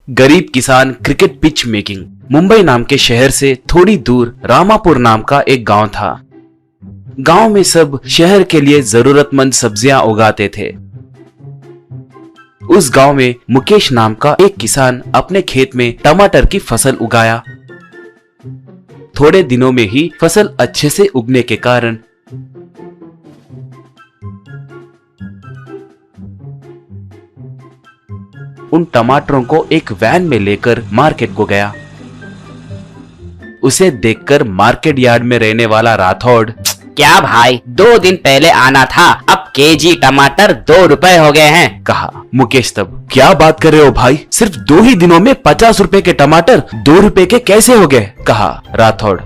गरीब किसान cricket pitch making. Mumbai नाम के शहर से थोड़ी दूर रामापुर नाम का एक गांव था। गांव में सब शहर के लिए जरूरतमंद सब्जियां उगाते थे। उस गांव में मुकेश नाम का एक किसान अपने खेत में टमाटर की फसल उगाया। थोड़े दिनों में ही फसल अच्छे से उगने के कारण उन टमाटरों को एक वैन में लेकर मार्केट को गया। उसे देखकर मार्केट यार्ड में रहने वाला राठौड़, क्या भाई, 2 दिन पहले आना था, अब केजी टमाटर 2 रुपए हो गए हैं, कहा। मुकेश तब, क्या बात कर रहे हो भाई, सिर्फ 2 ही दिनों में 50 रुपए के टमाटर 2 रुपए के कैसे हो गए, कहा राठौड़।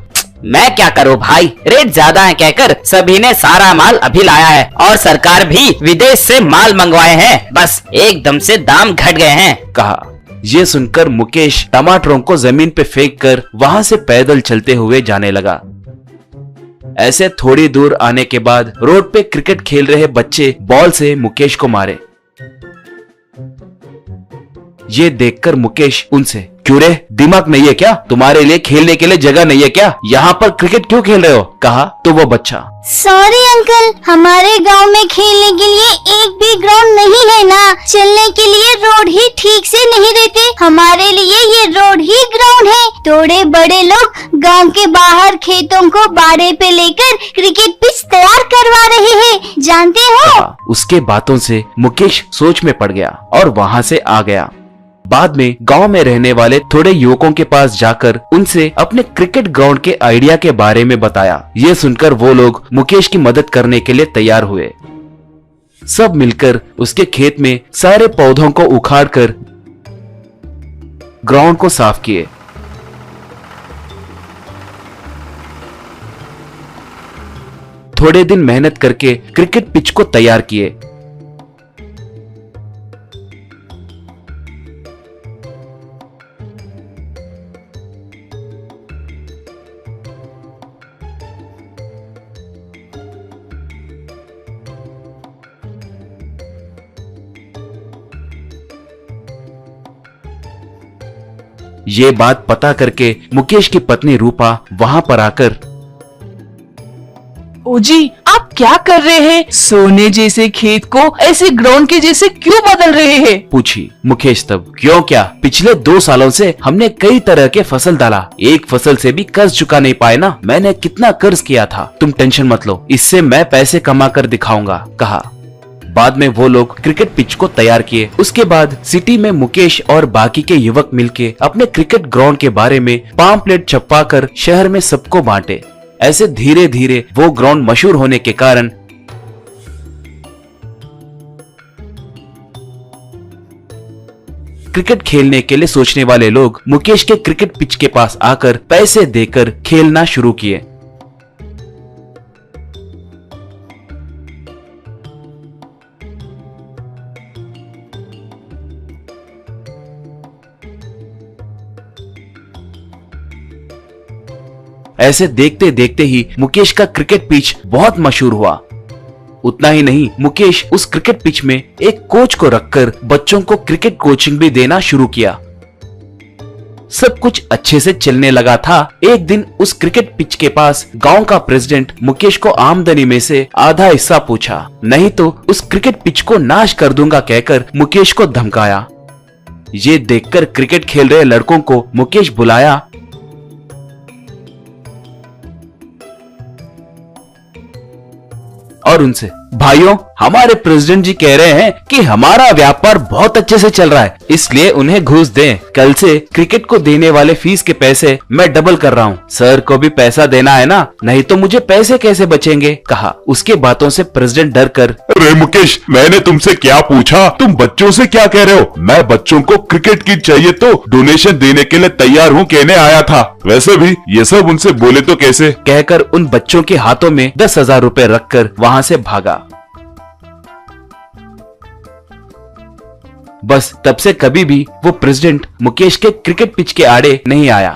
मैं क्या करूं भाई, रेट ज्यादा है कहकर सभी ने सारा माल अभी लाया है और सरकार भी विदेश से माल मंगवाए हैं, बस एकदम से दाम घट गए हैं, कहा। ये सुनकर मुकेश टमाटरों को जमीन पे फेंक कर वहां से पैदल चलते हुए जाने लगा। ऐसे थोड़ी दूर आने के बाद रोड पे क्रिकेट खेल रहे बच्चे बॉल से मुकेश को मारे। ये देखकर मुकेश उनसे, क्यों रे, दिमाग नहीं है क्या, तुम्हारे लिए खेलने के लिए जगह नहीं है क्या, यहाँ पर क्रिकेट क्यों खेल रहे हो, कहा। तो वो बच्चा, सॉरी अंकल, हमारे गांव में खेलने के लिए एक भी ग्राउंड नहीं है ना, चलने के लिए रोड ही ठीक से नहीं देते, हमारे लिए ये रोड ही ग्राउंड है। थोड़े बड़े लोग गांव के बाहर खेतों को बाड़े पे लेकर क्रिकेट पिच तैयार करवा रहे हैं, जानते हो। उसके बातों से मुकेश सोच में पड़ गया और वहाँ से आ गया। बाद में गांव में रहने वाले थोड़े युवकों के पास जाकर उनसे अपने क्रिकेट ग्राउंड के आइडिया के बारे में बताया। ये सुनकर वो लोग मुकेश की मदद करने के लिए तैयार हुए। सब मिलकर उसके खेत में सारे पौधों को उखाड़कर ग्राउंड को साफ किए। थोड़े दिन मेहनत करके क्रिकेट पिच को तैयार किए। ये बात पता करके मुकेश की पत्नी रूपा वहां पर आकर, ओ जी, आप क्या कर रहे हैं, सोने जैसे खेत को ऐसे ग्राउंड के जैसे क्यों बदल रहे हैं, पूछी। मुकेश तब, क्यों क्या, पिछले 2 सालों से हमने कई तरह के फसल डाला, एक फसल से भी कर्ज चुका नहीं पाए ना, मैंने कितना कर्ज किया था, तुम टेंशन मत लो, इससे मैं पैसे कमा कर दिखाऊंगा, कहा। बाद में वो लोग क्रिकेट पिच को तैयार किए। उसके बाद सिटी में मुकेश और बाकी के युवक मिलके अपने क्रिकेट ग्राउंड के बारे में पाम्पलेट छपवा कर शहर में सबको बांटे। ऐसे धीरे धीरे वो ग्राउंड मशहूर होने के कारण क्रिकेट खेलने के लिए सोचने वाले लोग मुकेश के क्रिकेट पिच के पास आकर पैसे देकर खेलना शुरू किए। ऐसे देखते देखते ही मुकेश का क्रिकेट पिच बहुत मशहूर हुआ। उतना ही नहीं, मुकेश उस क्रिकेट पिच में एक कोच को रखकर बच्चों को क्रिकेट कोचिंग भी देना शुरू किया। सब कुछ अच्छे से चलने लगा था। एक दिन उस क्रिकेट पिच के पास गांव का प्रेसिडेंट मुकेश को आमदनी में से आधा हिस्सा पूछा, नहीं तो उस क्रिकेट पिच को नाश कर दूंगा कहकर मुकेश को धमकाया। ये देखकर क्रिकेट खेल रहे लड़कों को मुकेश बुलाया और उनसे, भाइयों, हमारे प्रेसिडेंट जी कह रहे हैं कि हमारा व्यापार बहुत अच्छे से चल रहा है, इसलिए उन्हें घूस दें। कल से क्रिकेट को देने वाले फीस के पैसे मैं डबल कर रहा हूँ। सर को भी पैसा देना है ना, नहीं तो मुझे पैसे कैसे बचेंगे, कहा। उसके बातों से प्रेसिडेंट डर कर, अरे मुकेश, मैंने तुमसे क्या पूछा, तुम बच्चों से क्या कह रहे हो, मैं बच्चों को क्रिकेट किट चाहिए तो डोनेशन देने के लिए तैयार हूँ कहने आया था, वैसे भी ये सब उनसे बोले तो कैसे, कहकर उन बच्चों के हाथों में 10,000 रुपए रखकर वहां से भागा। बस तब से कभी भी वो प्रेसिडेंट मुकेश के क्रिकेट पिच के आड़े नहीं आया।